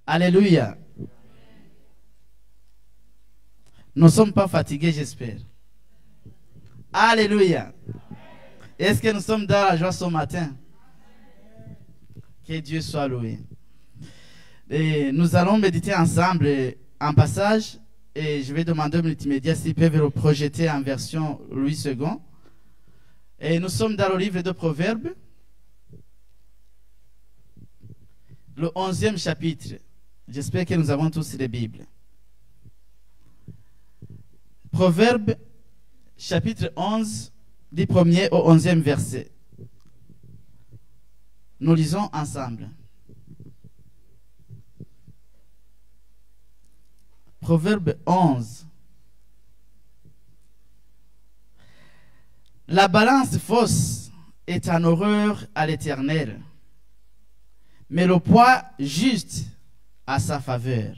Alléluia. Nous ne sommes pas fatigués, j'espère. Alléluia. Est-ce que nous sommes dans la joie ce matin? Que Dieu soit loué. Et nous allons méditer ensemble un passage et je vais demander aux multimédias s'ils peuvent le projeter en version Louis II. Et nous sommes dans le livre de Proverbes, le 11e chapitre. J'espère que nous avons tous les Bibles. Proverbes, chapitre 11, du 1er au 11e verset. Nous lisons ensemble. Proverbe 11. La balance fausse est en horreur à l'Éternel, mais le poids juste à sa faveur.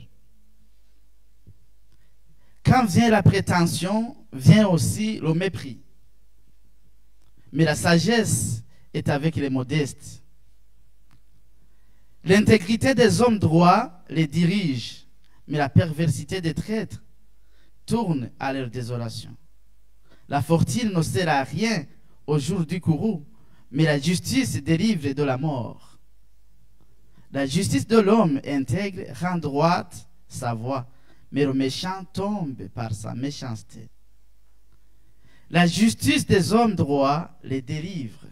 Quand vient la prétention, vient aussi le mépris. Mais la sagesse est avec les modestes. L'intégrité des hommes droits les dirige, mais la perversité des traîtres tourne à leur désolation. La fortune ne sert à rien au jour du courroux, mais la justice délivre de la mort. La justice de l'homme intègre rend droite sa voie, mais le méchant tombe par sa méchanceté. La justice des hommes droits les délivre,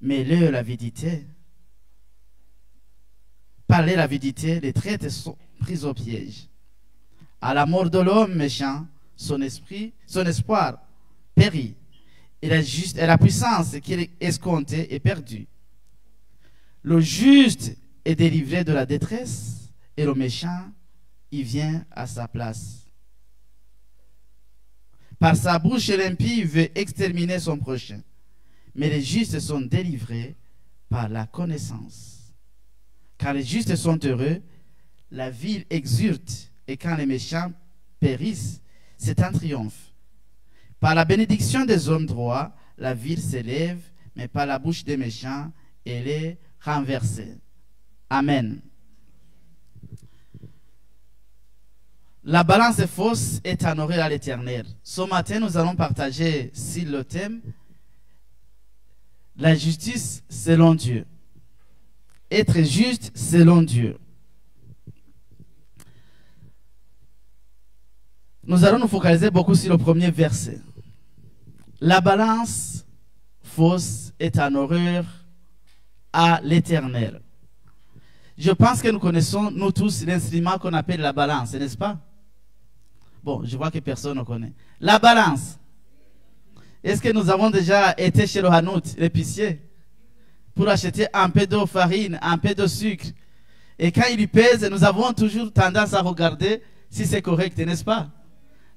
mais leur l'avidité, par leur avidité, les traîtres sont pris au piège. À la mort de l'homme méchant, son espoir périt, et la puissance qu'il escomptait est perdue. Le juste est délivré de la détresse, et le méchant y vient à sa place. Par sa bouche, l'impie veut exterminer son prochain, mais les justes sont délivrés par la connaissance. Quand les justes sont heureux, la ville exulte, et quand les méchants périssent, c'est un triomphe. Par la bénédiction des hommes droits, la ville s'élève, mais par la bouche des méchants, elle est renversée. Amen. La balance fausse est en horreur à l'Éternel. Ce matin, nous allons partager sur le thème la justice selon Dieu. Être juste selon Dieu. Nous allons nous focaliser beaucoup sur le premier verset. La balance fausse est en horreur à l'Éternel. Je pense que nous connaissons, nous tous, l'instrument qu'on appelle la balance, n'est-ce pas? Bon, je vois que personne ne connaît. La balance. Est-ce que nous avons déjà été chez le Hanout, l'épicier, pour acheter un peu de farine, un peu de sucre? Et quand il pèse, nous avons toujours tendance à regarder si c'est correct, n'est-ce pas?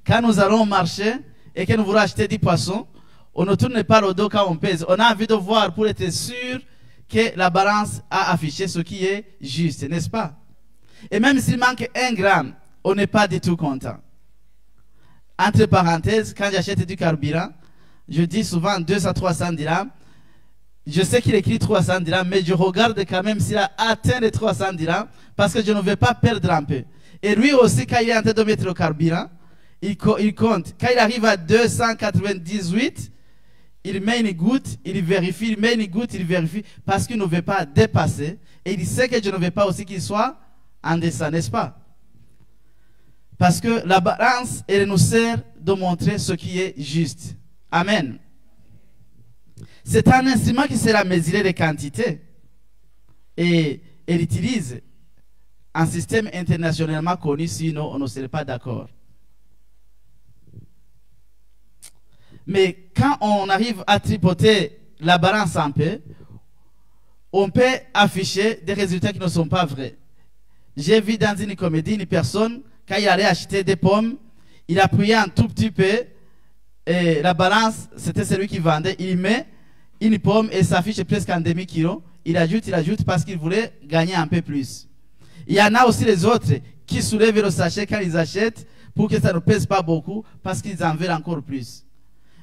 Quand nous allons marcher et que nous voulons acheter du poisson, on ne tourne pas le dos quand on pèse. On a envie de voir pour être sûr que la balance a affiché ce qui est juste, n'est-ce pas? Et même s'il manque 1 gramme, on n'est pas du tout content. Entre parenthèses, quand j'achète du carburant, je dis souvent 200 à 300 dirhams. Je sais qu'il écrit 300 dirhams, mais je regarde quand même s'il a atteint les 300 dirhams, parce que je ne veux pas perdre un peu. Et lui aussi, quand il est en train de mettre le carburant, il compte. Quand il arrive à 298, il met une goutte, il vérifie, il met une goutte, il vérifie, parce qu'il ne veut pas dépasser. Et il sait que je ne veux pas aussi qu'il soit en descend, n'est-ce pas? Parce que la balance, elle nous sert de montrer ce qui est juste. Amen. C'est un instrument qui sert à mesurer les quantités. Et elle utilise un système internationalement connu, sinon on ne serait pas d'accord. Mais quand on arrive à tripoter la balance un peu, on peut afficher des résultats qui ne sont pas vrais. J'ai vu dans une comédie une personne, quand il allait acheter des pommes, il appuyait un tout petit peu, et la balance, c'était celui qui vendait, il met une pomme et s'affiche presque en demi-kilo. Il ajoute parce qu'il voulait gagner un peu plus. Il y en a aussi les autres qui soulèvent le sachet quand ils achètent pour que ça ne pèse pas beaucoup parce qu'ils en veulent encore plus.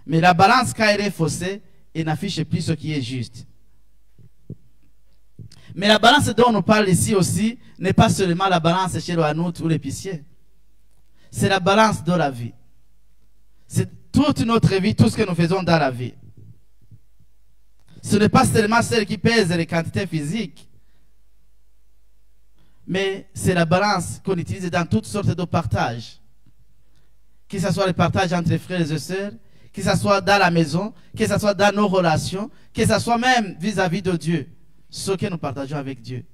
Mais la balance, quand elle est faussée, elle n'affiche plus ce qui est juste. Mais la balance dont on nous parle ici aussi n'est pas seulement la balance chez le hanout ou l'épicier. C'est la balance de la vie. C'est toute notre vie, tout ce que nous faisons dans la vie. Ce n'est pas seulement celle qui pèse les quantités physiques, mais c'est la balance qu'on utilise dans toutes sortes de partages. Que ce soit le partage entre frères et sœurs, que ce soit dans la maison, que ce soit dans nos relations, que ce soit même vis-à-vis de Dieu. Ce que nous partageons avec Dieu.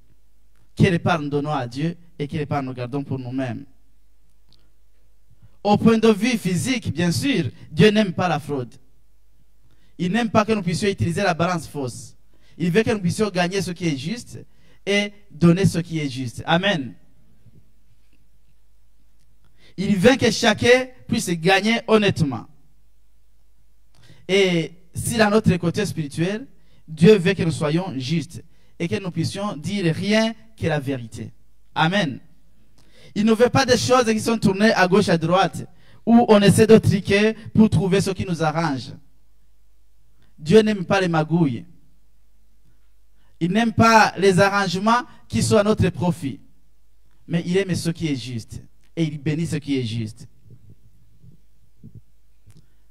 Quelle part nous donnons à Dieu et quelle part nous gardons pour nous-mêmes. Au point de vue physique, bien sûr, Dieu n'aime pas la fraude. Il n'aime pas que nous puissions utiliser la balance fausse. Il veut que nous puissions gagner ce qui est juste et donner ce qui est juste. Amen. Il veut que chacun puisse gagner honnêtement. Et si dans notre côté spirituel, Dieu veut que nous soyons justes et que nous puissions dire rien que la vérité. Amen. Il ne veut pas des choses qui sont tournées à gauche, à droite, où on essaie de triquer pour trouver ce qui nous arrange. Dieu n'aime pas les magouilles. Il n'aime pas les arrangements qui sont à notre profit. Mais il aime ce qui est juste. Et il bénit ce qui est juste.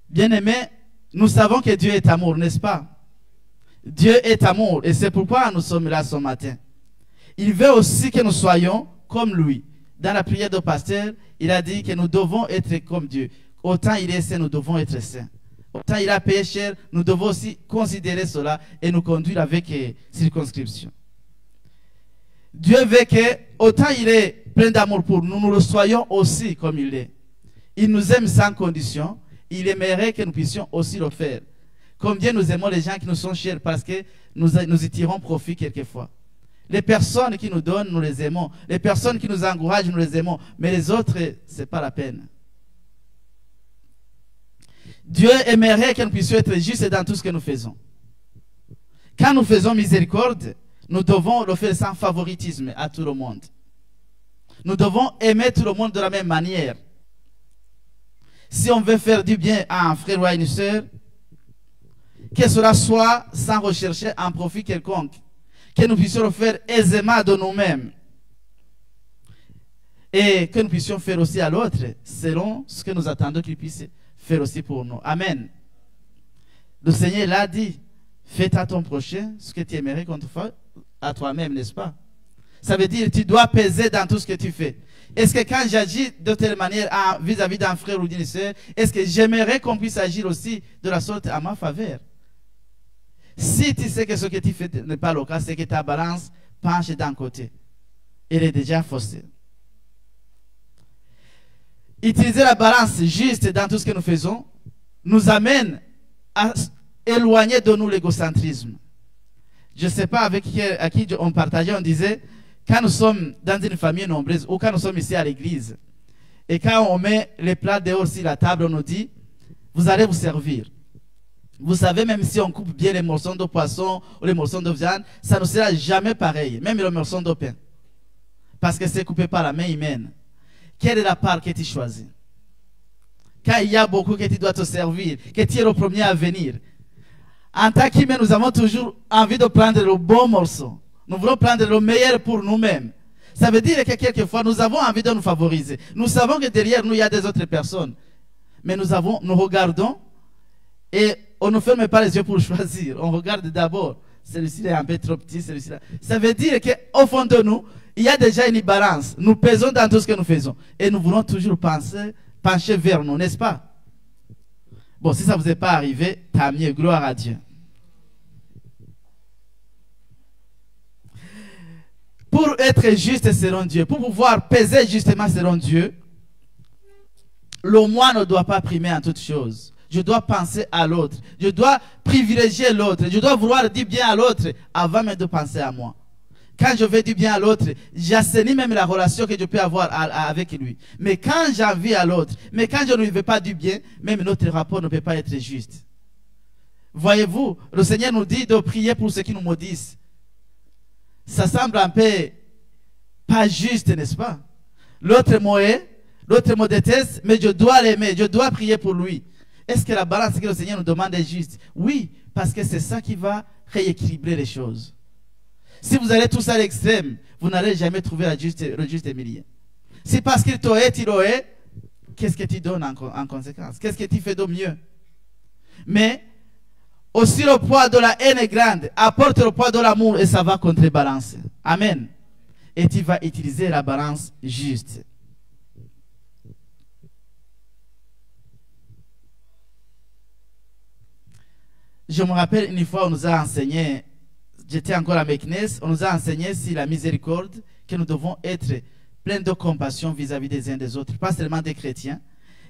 Bien-aimés, nous savons que Dieu est amour, n'est-ce pas? Dieu est amour et c'est pourquoi nous sommes là ce matin. Il veut aussi que nous soyons comme lui. Dans la prière de pasteur, il a dit que nous devons être comme Dieu. Autant il est saint, nous devons être saints. Autant il a payé cher, nous devons aussi considérer cela et nous conduire avec circonscription. Dieu veut que, autant il est plein d'amour pour nous, nous le soyons aussi comme il est. Il nous aime sans condition. Il aimerait que nous puissions aussi le faire. Combien nous aimons les gens qui nous sont chers parce que nous y tirons profit quelquefois. Les personnes qui nous donnent, nous les aimons. Les personnes qui nous encouragent, nous les aimons. Mais les autres, ce n'est pas la peine. Dieu aimerait que nous puissions être justes dans tout ce que nous faisons. Quand nous faisons miséricorde, nous devons le faire sans favoritisme à tout le monde. Nous devons aimer tout le monde de la même manière. Si on veut faire du bien à un frère ou à une sœur, que cela soit sans rechercher un profit quelconque. Que nous puissions le faire aisément de nous-mêmes. Et que nous puissions faire aussi à l'autre, selon ce que nous attendons qu'il puisse faire aussi pour nous. Amen. Le Seigneur l'a dit, fais à ton prochain ce que tu aimerais qu'on te fasse à toi-même, n'est-ce pas? Ça veut dire que tu dois peser dans tout ce que tu fais. Est-ce que quand j'agis de telle manière vis-à-vis d'un frère ou d'une sœur, est-ce que j'aimerais qu'on puisse agir aussi de la sorte à ma faveur? Si tu sais que ce que tu fais n'est pas le cas, c'est que ta balance penche d'un côté. Elle est déjà faussée. Utiliser la balance juste dans tout ce que nous faisons nous amène à éloigner de nous l'égocentrisme. Je ne sais pas avec à qui on partageait, on disait, quand nous sommes dans une famille nombreuse ou quand nous sommes ici à l'église, et quand on met les plats dehors sur la table, on nous dit, vous allez vous servir. Vous savez, même si on coupe bien les morceaux de poisson ou les morceaux de viande, ça ne sera jamais pareil, même le morceau de pain. Parce que c'est coupé par la main humaine. Quelle est la part que tu choisis? Quand il y a beaucoup que tu dois te servir, que tu es le premier à venir. En tant qu'humain, nous avons toujours envie de prendre le bon morceau. Nous voulons prendre le meilleur pour nous-mêmes. Ça veut dire que quelquefois, nous avons envie de nous favoriser. Nous savons que derrière nous, il y a des autres personnes. Mais nous regardons et on ne ferme pas les yeux pour choisir. On regarde d'abord. Celui-ci est un peu trop petit, celui-ci-là. Ça veut dire qu'au fond de nous, il y a déjà une balance. Nous pesons dans tout ce que nous faisons. Et nous voulons toujours pencher vers nous, n'est-ce pas? Bon, si ça ne vous est pas arrivé, tant mieux, gloire à Dieu. Pour être juste selon Dieu, pour pouvoir peser justement selon Dieu, le moi ne doit pas primer en toutes choses. Je dois penser à l'autre. Je dois privilégier l'autre. Je dois vouloir du bien à l'autre avant même de penser à moi. Quand je veux du bien à l'autre, j'assainis même la relation que je peux avoir avec lui. Mais quand j'envie à l'autre, mais quand je ne lui veux pas du bien, même notre rapport ne peut pas être juste. Voyez-vous, le Seigneur nous dit de prier pour ceux qui nous maudissent. Ça semble un peu pas juste, n'est-ce pas? L'autre me déteste, mais je dois l'aimer, je dois prier pour lui. Est-ce que la balance que le Seigneur nous demande est juste? Oui, parce que c'est ça qui va rééquilibrer les choses. Si vous allez tous à l'extrême, vous n'allez jamais trouver le juste milieu. Si parce qu'il t'aurait, qu'est-ce que tu donnes en conséquence? Qu'est-ce que tu fais de mieux? Mais aussi le poids de la haine est grande. Apporte le poids de l'amour et ça va contrebalancer. Amen. Et tu vas utiliser la balance juste. Je me rappelle une fois, on nous a enseigné, j'étais encore à Meknes, on nous a enseigné sur la miséricorde, que nous devons être pleins de compassion vis-à-vis des uns des autres, pas seulement des chrétiens.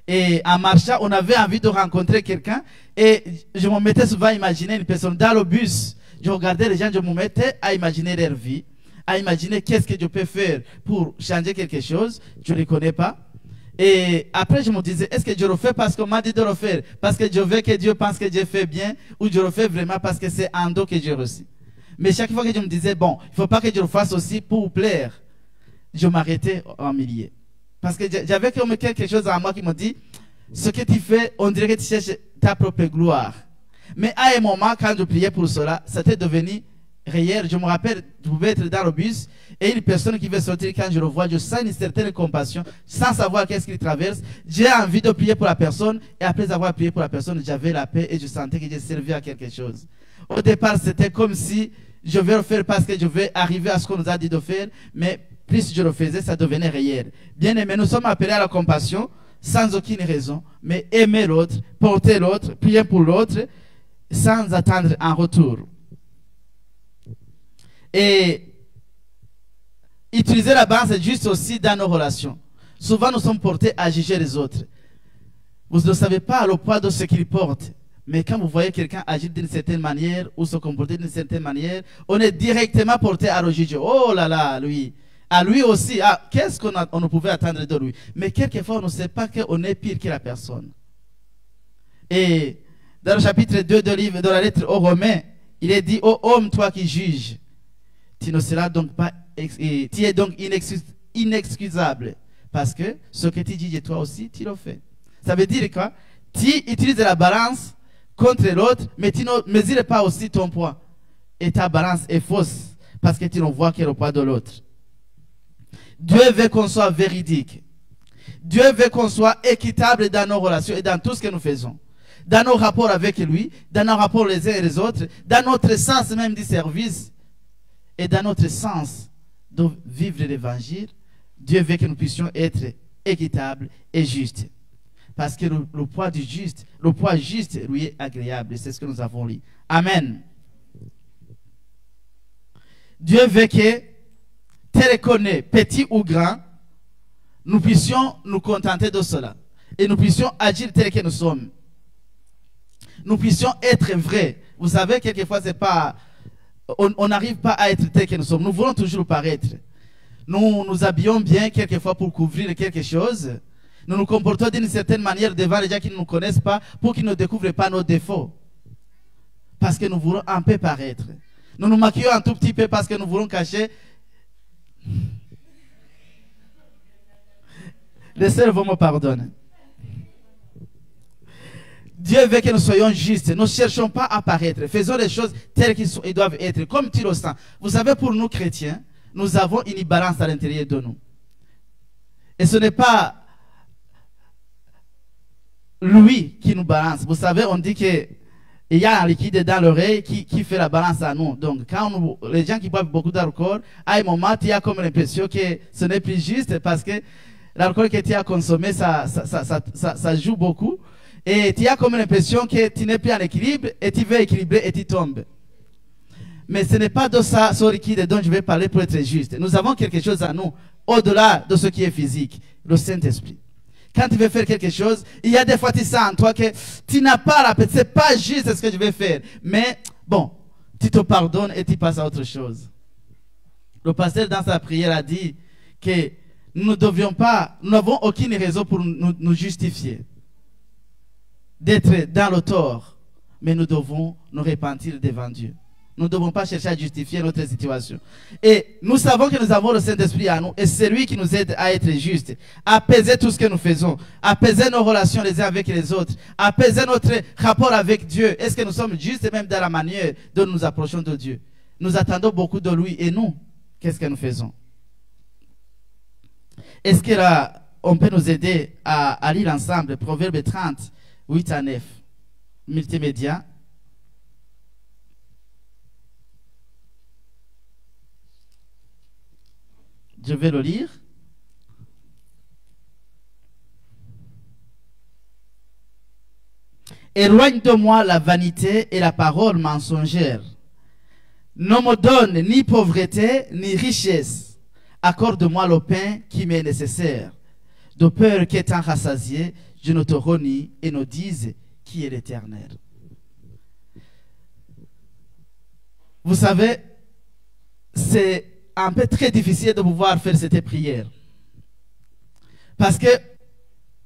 Et en marchant, on avait envie de rencontrer quelqu'un et je me mettais souvent à imaginer une personne dans le bus. Je regardais les gens, je me mettais à imaginer leur vie, à imaginer qu'est-ce que je peux faire pour changer quelque chose. Je ne les connais pas. Et après, je me disais, est-ce que je le fais parce qu'on m'a dit de le faire, parce que je veux que Dieu pense que j'ai fait bien, ou je le fais vraiment parce que c'est un don que j'ai reçu. Mais chaque fois que je me disais, bon, il ne faut pas que je le fasse aussi pour plaire, je m'arrêtais en milieu. Parce que j'avais comme quelque chose en moi qui me dit, ce que tu fais, on dirait que tu cherches ta propre gloire. Mais à un moment, quand je priais pour cela, c'était devenu réel. Je me rappelle, je pouvais être dans le bus et une personne qui veut sortir, quand je le vois, je sens une certaine compassion, sans savoir qu'est-ce qu'il traverse. J'ai envie de prier pour la personne et après avoir prié pour la personne, j'avais la paix et je sentais que j'ai servi à quelque chose. Au départ, c'était comme si je vais le faire parce que je vais arriver à ce qu'on nous a dit de faire, mais plus je le faisais, ça devenait réel. Bien aimé, nous sommes appelés à la compassion sans aucune raison, mais aimer l'autre, porter l'autre, prier pour l'autre, sans attendre un retour. Et utiliser la balance est juste aussi dans nos relations. Souvent, nous sommes portés à juger les autres. Vous ne savez pas le poids de ce qu'ils portent. Mais quand vous voyez quelqu'un agir d'une certaine manière ou se comporter d'une certaine manière, on est directement porté à le juger. Oh là là, lui. À lui aussi. Ah, qu'est-ce qu'on ne pouvait attendre de lui? Mais quelquefois, on ne sait pas qu'on est pire que la personne. Et dans le chapitre 2 de la lettre aux Romains, il est dit, ô homme, toi qui juges, tu ne seras donc pas, tu es donc inexcusable. Parce que ce que tu dis, toi aussi, tu le fais. Ça veut dire quoi? Tu utilises la balance contre l'autre, mais tu ne mesures pas aussi ton poids. Et ta balance est fausse, parce que tu ne vois que le poids de l'autre. Dieu veut qu'on soit véridique. Dieu veut qu'on soit équitable dans nos relations et dans tout ce que nous faisons. Dans nos rapports avec lui, dans nos rapports les uns et les autres, dans notre sens même du service et dans notre sens de vivre l'évangile. Dieu veut que nous puissions être équitables et justes. Parce que le poids du juste, le poids juste lui est agréable. C'est ce que nous avons lu. Amen. Dieu veut que, tel qu'on est, petit ou grand, nous puissions nous contenter de cela. Et nous puissions agir tel que nous sommes. Nous puissions être vrais. Vous savez, quelquefois, c'est pas, on n'arrive pas à être tel que nous sommes. Nous voulons toujours paraître. Nous nous habillons bien, quelquefois, pour couvrir quelque chose. Nous nous comportons d'une certaine manière devant les gens qui ne nous connaissent pas, pour qu'ils ne découvrent pas nos défauts. Parce que nous voulons un peu paraître. Nous nous maquillons un tout petit peu parce que nous voulons cacher. Les sœurs vont me pardonner. Dieu veut que nous soyons justes. Nous ne cherchons pas à paraître. Faisons les choses telles qu'elles doivent être, comme tu le sens. Vous savez, pour nous chrétiens, nous avons une balance à l'intérieur de nous. Et ce n'est pas lui qui nous balance. Vous savez, on dit qu'il y a un liquide dans l'oreille qui fait la balance à nous. Donc, quand les gens qui boivent beaucoup d'alcool, à un moment, tu as comme l'impression que ce n'est plus juste parce que l'alcool que tu as consommé, ça joue beaucoup. Et tu as comme l'impression que tu n'es plus en équilibre et tu veux équilibrer et tu tombes. Mais ce n'est pas de ça, ce liquide dont je vais parler pour être juste. Nous avons quelque chose à nous, au-delà de ce qui est physique, le Saint-Esprit. Quand tu veux faire quelque chose, il y a des fois tu sens en toi que tu n'as pas la paix, ce n'est pas juste ce que je vais faire. Mais bon, tu te pardonnes et tu passes à autre chose. Le pasteur dans sa prière a dit que nous n'avons aucune raison pour nous justifier d'être dans le tort, mais nous devons nous repentir devant Dieu. Nous ne devons pas chercher à justifier notre situation. Et nous savons que nous avons le Saint-Esprit à nous, et c'est lui qui nous aide à être justes, à apaiser tout ce que nous faisons, à apaiser nos relations les uns avec les autres, à apaiser notre rapport avec Dieu. Est-ce que nous sommes justes même dans la manière dont nous approchons de Dieu? nous attendons beaucoup de lui. Et nous, qu'est-ce que nous faisons? Est-ce qu'on peut nous aider à lire ensemble Proverbe 30, 8 à 9, multimédia? Je vais le lire. Éloigne de moi la vanité et la parole mensongère. Ne me donne ni pauvreté ni richesse. Accorde-moi le pain qui m'est nécessaire. De peur qu'étant rassasié, je ne te renie et ne dise qui est l'Éternel. Vous savez, c'est un peu très difficile de pouvoir faire cette prière. Parce que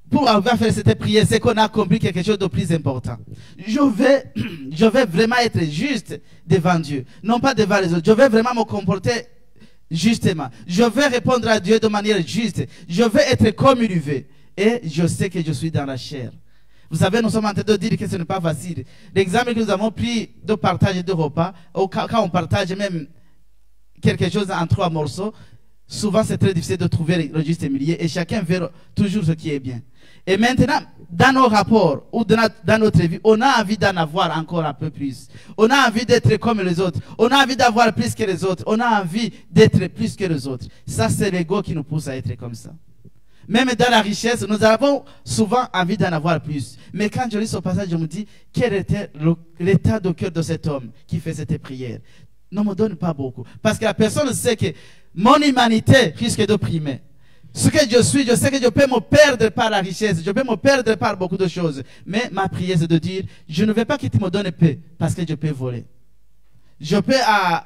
pour avoir fait cette prière, c'est qu'on a compris quelque chose de plus important. Je vais vraiment être juste devant Dieu, non pas devant les autres. Je vais vraiment me comporter justement. Je vais répondre à Dieu de manière juste. Je vais être comme il veut. Et je sais que je suis dans la chair. Vous savez, nous sommes en train de dire que ce n'est pas facile. L'exemple que nous avons pris de partage de repas, quand on partage même quelque chose en 3 morceaux, souvent c'est très difficile de trouver le juste milieu et chacun veut toujours ce qui est bien. Et maintenant, dans nos rapports ou dans notre vie, on a envie d'en avoir encore un peu plus. On a envie d'être comme les autres. On a envie d'avoir plus que les autres. On a envie d'être plus que les autres. Ça, c'est l'ego qui nous pousse à être comme ça. Même dans la richesse, nous avons souvent envie d'en avoir plus. Mais quand je lis ce passage, je me dis, quel était l'état de cœur de cet homme qui fait cette prière? Ne me donne pas beaucoup. Parce que la personne sait que mon humanité risque de primer. Ce que je suis, je sais que je peux me perdre par la richesse, je peux me perdre par beaucoup de choses. Mais ma prière, c'est de dire, je ne veux pas que tu me donnes paix, parce que je peux voler. Je peux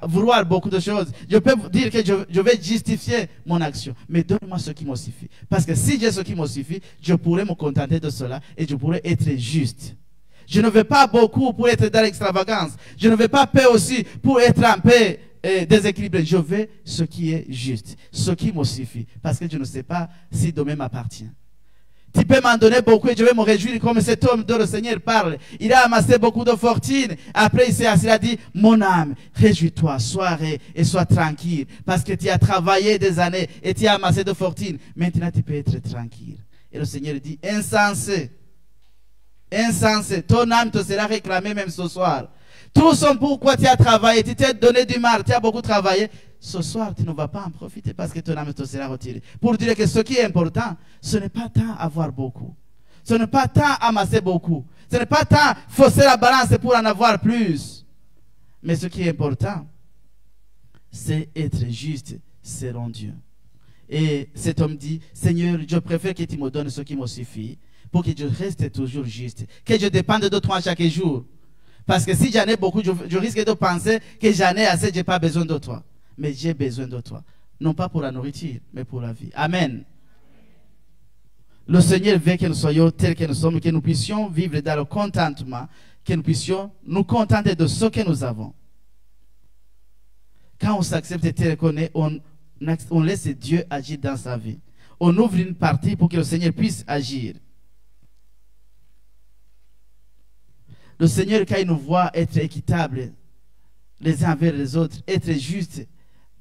vouloir beaucoup de choses. Je peux dire que je vais justifier mon action. Mais donne-moi ce qui me suffit. Parce que si j'ai ce qui me suffit, je pourrais me contenter de cela et je pourrais être juste. Je ne veux pas beaucoup pour être dans l'extravagance. Je ne veux pas paix aussi pour être un peu déséquilibré. Je veux ce qui est juste, ce qui me suffit. Parce que je ne sais pas si demain m'appartient. Tu peux m'en donner beaucoup et je vais me réjouir comme cet homme dont le Seigneur parle. Il a amassé beaucoup de fortune. Après, il s'est assis, il a dit, mon âme, réjouis-toi, sois et sois tranquille. Parce que tu as travaillé des années et tu as amassé de fortune. Maintenant, tu peux être tranquille. Et le Seigneur dit, insensé. Insensé, ton âme te sera réclamée même ce soir. Tout ce pourquoi tu as travaillé, tu t'es donné du mal, tu as beaucoup travaillé. Ce soir, tu ne vas pas en profiter parce que ton âme te sera retirée. Pour dire que ce qui est important, ce n'est pas tant avoir beaucoup. Ce n'est pas tant amasser beaucoup. Ce n'est pas tant fausser la balance pour en avoir plus. Mais ce qui est important, c'est être juste selon Dieu. Et cet homme dit, Seigneur, je préfère que tu me donnes ce qui me suffit pour que je reste toujours juste. Que je dépende de toi chaque jour. Parce que si j'en ai beaucoup, je risque de penser que j'en ai assez, je n'ai pas besoin de toi. Mais j'ai besoin de toi. Non pas pour la nourriture, mais pour la vie. Amen. Le Seigneur veut que nous soyons tels que nous sommes, que nous puissions vivre dans le contentement, que nous puissions nous contenter de ce que nous avons. Quand on s'accepte tel qu'on est, on laisse Dieu agir dans sa vie. On ouvre une partie pour que le Seigneur puisse agir. Le Seigneur, quand il nous voit être équitable les uns envers les autres, être juste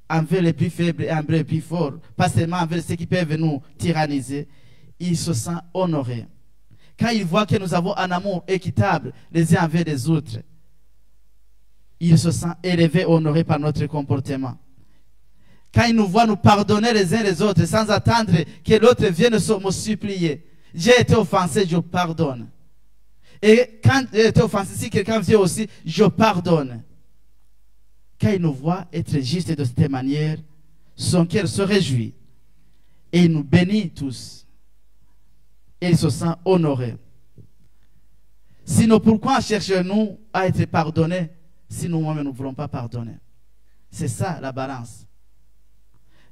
envers les plus faibles et envers les plus forts, pas seulement envers ceux qui peuvent nous tyranniser, il se sent honoré. Quand il voit que nous avons un amour équitable les uns envers les autres, il se sent élevé, honoré par notre comportement. Quand il nous voit nous pardonner les uns les autres sans attendre que l'autre vienne me supplier. J'ai été offensé, je pardonne. Et quand j'ai été offensé, si quelqu'un vient aussi, je pardonne. Quand il nous voit être juste de cette manière, son cœur se réjouit. Et il nous bénit tous. Et il se sent honoré. Sinon, pourquoi cherchons-nous à être pardonnés si nous-mêmes ne voulons pas pardonner? C'est ça la balance.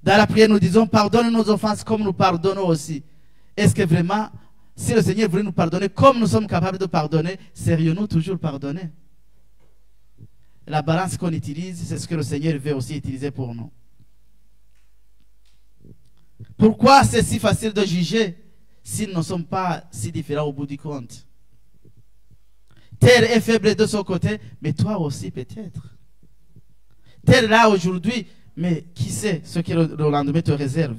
Dans la prière, nous disons, pardonne nos offenses comme nous pardonnons aussi. Est-ce que vraiment, si le Seigneur voulait nous pardonner comme nous sommes capables de pardonner, serions-nous toujours pardonner? La balance qu'on utilise, c'est ce que le Seigneur veut aussi utiliser pour nous. Pourquoi c'est si facile de juger si nous ne sommes pas si différents au bout du compte? Tel est faible de son côté, mais toi aussi peut-être. Tel là aujourd'hui, mais qui sait ce que le lendemain te réserve?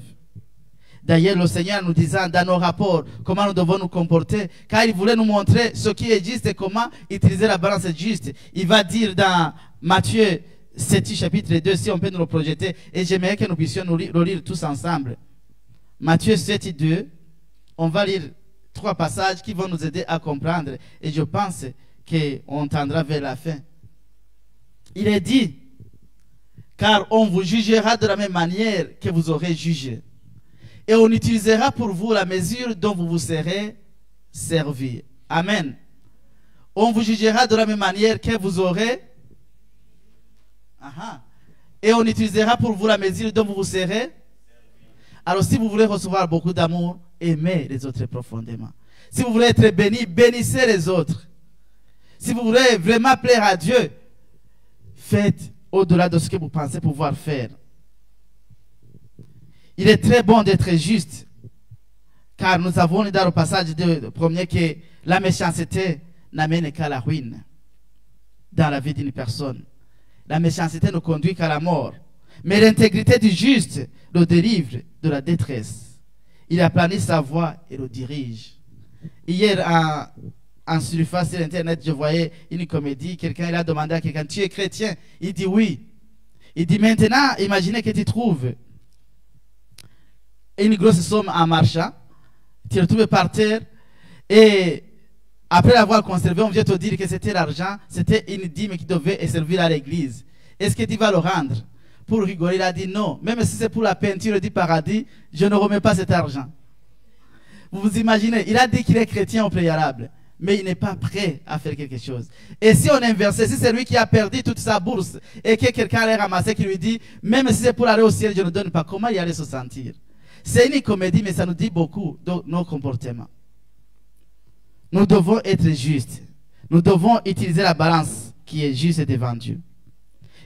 D'ailleurs, le Seigneur nous disant dans nos rapports comment nous devons nous comporter, car il voulait nous montrer ce qui est juste et comment utiliser la balance juste. Il va dire dans Matthieu 7, chapitre 2, si on peut nous le projeter, et j'aimerais que nous puissions le lire tous ensemble. Matthieu 7, 2, on va lire 3 passages qui vont nous aider à comprendre, et je pense qu'on tendra vers la fin. Il est dit, car on vous jugera de la même manière que vous aurez jugé. Et on utilisera pour vous la mesure dont vous vous serez servi. Amen. On vous jugera de la même manière que vous aurez. Et on utilisera pour vous la mesure dont vous vous serez. Alors si vous voulez recevoir beaucoup d'amour, aimez les autres profondément. Si vous voulez être béni, bénissez les autres. Si vous voulez vraiment plaire à Dieu, faites au-delà de ce que vous pensez pouvoir faire. Il est très bon d'être juste, car nous avons lu dans le passage premier que la méchanceté n'amène qu'à la ruine dans la vie d'une personne. La méchanceté ne conduit qu'à la mort. Mais l'intégrité du juste le délivre de la détresse. Il aplanit sa voie et le dirige. Hier, en surface sur Internet, je voyais une comédie. Quelqu'un a demandé à quelqu'un, tu es chrétien? Il dit oui. Il dit maintenant, imaginez que tu trouves une grosse somme en marchant, tu le trouves par terre, et après l'avoir conservé, on vient te dire que c'était l'argent, c'était une dîme qui devait servir à l'église. Est-ce que tu vas le rendre? Pour rigoler, il a dit non, même si c'est pour la peinture du paradis, je ne remets pas cet argent. Vous vous imaginez, il a dit qu'il est chrétien au préalable, mais il n'est pas prêt à faire quelque chose. Et si on inversait, si c'est lui qui a perdu toute sa bourse, et que quelqu'un allait ramasser, qui lui dit, même si c'est pour aller au ciel, je ne donne pas, comment il allait se sentir? C'est une comédie, mais ça nous dit beaucoup de nos comportements. Nous devons être justes. Nous devons utiliser la balance qui est juste devant Dieu.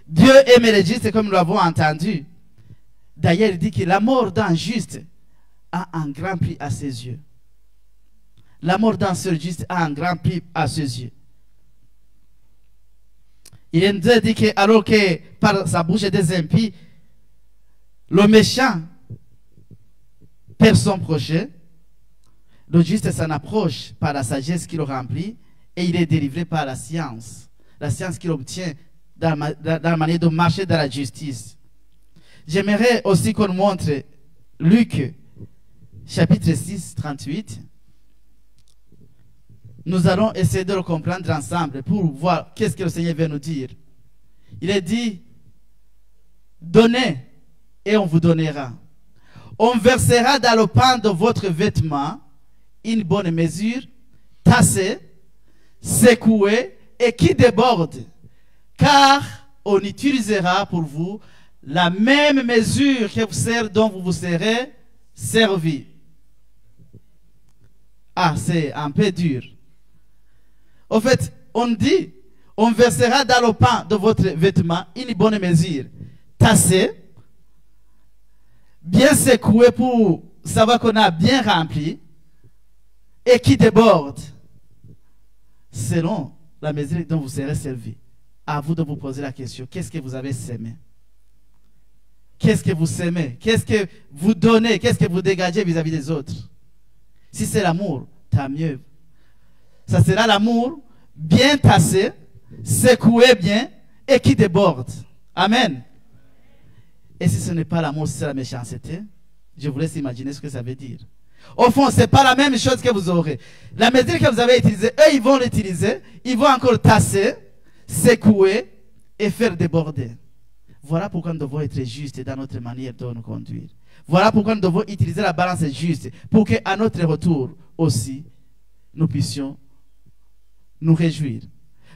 Dieu aime les justes comme nous l'avons entendu. D'ailleurs, il dit que la mort d'un juste a un grand prix à ses yeux. La mort d'un seul juste a un grand prix à ses yeux. Il nous a dit que alors que par sa bouche des impies, le méchant perd son projet, le juste s'en approche par la sagesse qui le remplit et il est délivré par la science qu'il obtient dans la manière de marcher dans la justice. J'aimerais aussi qu'on montre Luc chapitre 6, 38. Nous allons essayer de le comprendre ensemble pour voir qu'est-ce que le Seigneur veut nous dire. Il est dit, donnez et on vous donnera. On versera dans le pan de votre vêtement une bonne mesure, tassée, secouée et qui déborde. Car on utilisera pour vous la même mesure que vous sert, dont vous vous serez servi. Ah, c'est un peu dur. En fait, on dit, on versera dans le pan de votre vêtement une bonne mesure, tassée, bien secoué pour savoir qu'on a bien rempli et qui déborde selon la mesure dont vous serez servi. À vous de vous poser la question, qu'est-ce que vous avez sémé? Qu'est-ce que vous sémez? Qu'est-ce que vous donnez? Qu'est-ce que vous dégagez vis-à-vis des autres? Si c'est l'amour, tant mieux. Ça sera l'amour bien tassé, secoué bien et qui déborde. Amen. Et si ce n'est pas l'amour, si c'est la méchanceté, je vous laisse imaginer ce que ça veut dire. Au fond, ce n'est pas la même chose que vous aurez. La mesure que vous avez utilisée, eux, ils vont l'utiliser, ils vont encore tasser, secouer et faire déborder. Voilà pourquoi nous devons être justes dans notre manière de nous conduire. Voilà pourquoi nous devons utiliser la balance juste, pour qu'à notre retour aussi, nous puissions nous réjouir.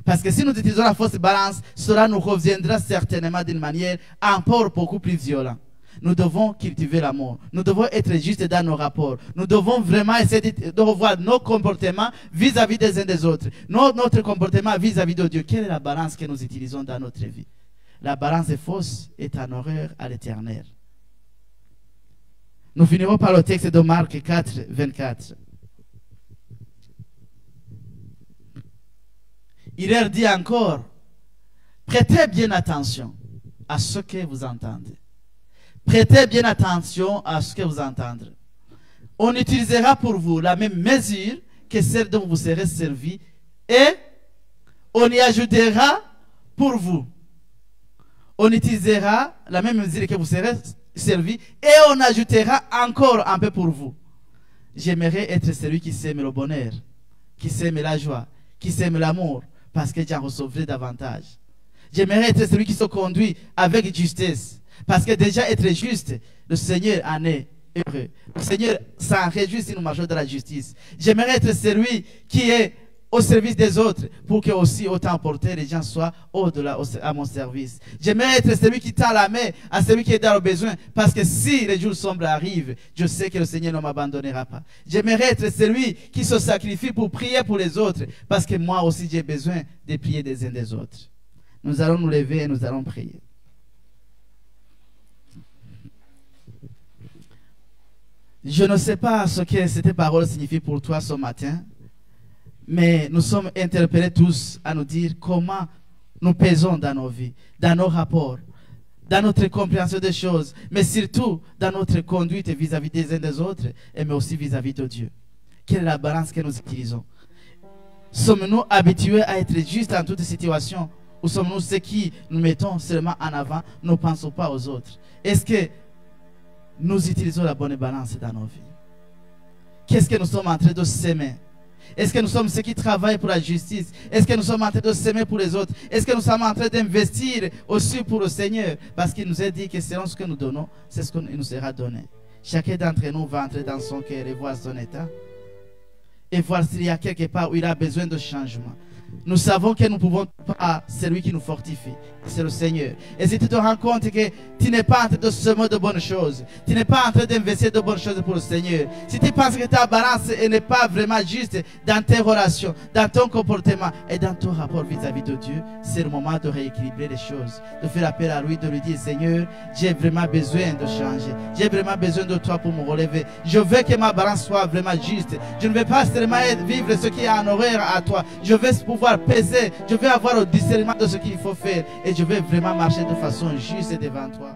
Parce que si nous utilisons la fausse balance, cela nous reviendra certainement d'une manière encore beaucoup plus violente. Nous devons cultiver l'amour. Nous devons être justes dans nos rapports. Nous devons vraiment essayer de revoir nos comportements vis-à-vis des uns des autres. Notre comportement vis-à-vis de Dieu. Quelle est la balance que nous utilisons dans notre vie? La balance est fausse est en horreur à l'Éternel. Nous finirons par le texte de Marc 4, 24. Il leur dit encore, prêtez bien attention à ce que vous entendez. Prêtez bien attention à ce que vous entendez. On utilisera pour vous la même mesure que celle dont vous serez servi et on y ajoutera pour vous. On utilisera la même mesure que vous serez servi et on ajoutera encore un peu pour vous. J'aimerais être celui qui sème le bonheur, qui sème la joie, qui sème l'amour, parce que j'en recevrai davantage. J'aimerais être celui qui se conduit avec justice, parce que déjà être juste, le Seigneur en est heureux. Le Seigneur s'en réjouit si nous marchons dans la justice. J'aimerais être celui qui est au service des autres, pour que aussi autant porter les gens soient au-delà à mon service. J'aimerais être celui qui tend la main à celui qui est dans le besoin, parce que si les jours sombres arrivent, je sais que le Seigneur ne m'abandonnera pas. J'aimerais être celui qui se sacrifie pour prier pour les autres, parce que moi aussi j'ai besoin de prier des uns des autres. Nous allons nous lever et nous allons prier. Je ne sais pas ce que cette parole signifie pour toi ce matin, mais nous sommes interpellés tous à nous dire comment nous pesons dans nos vies, dans nos rapports, dans notre compréhension des choses, mais surtout dans notre conduite vis-à-vis des uns des autres, et mais aussi vis-à-vis de Dieu. Quelle est la balance que nous utilisons? Sommes-nous habitués à être justes en toutes situations, ou sommes-nous ceux qui nous mettons seulement en avant, ne pensons pas aux autres? Est-ce que nous utilisons la bonne balance dans nos vies? Qu'est-ce que nous sommes en train de s'aimer? Est-ce que nous sommes ceux qui travaillent pour la justice? Est-ce que nous sommes en train de s'aimer pour les autres? Est-ce que nous sommes en train d'investir aussi pour le Seigneur? Parce qu'il nous a dit que selon ce que nous donnons, c'est ce qu'il nous sera donné. Chacun d'entre nous va entrer dans son cœur et voir son état. Et voir s'il y a quelque part où il a besoin de changement. Nous savons que nous ne pouvons pas, celui qui nous fortifie, c'est le Seigneur. Et si tu te rends compte que tu n'es pas en train de semer de bonnes choses, tu n'es pas en train d'investir de bonnes choses pour le Seigneur, si tu penses que ta balance n'est pas vraiment juste dans tes relations, dans ton comportement et dans ton rapport vis-à-vis de Dieu, c'est le moment de rééquilibrer les choses, de faire appel à lui, de lui dire: Seigneur, j'ai vraiment besoin de changer, j'ai vraiment besoin de toi pour me relever. Je veux que ma balance soit vraiment juste. Je ne veux pas seulement vivre ce qui est en horreur à toi. Je veux pouvoir peser, je veux avoir le discernement de ce qu'il faut faire et je veux vraiment marcher de façon juste devant toi.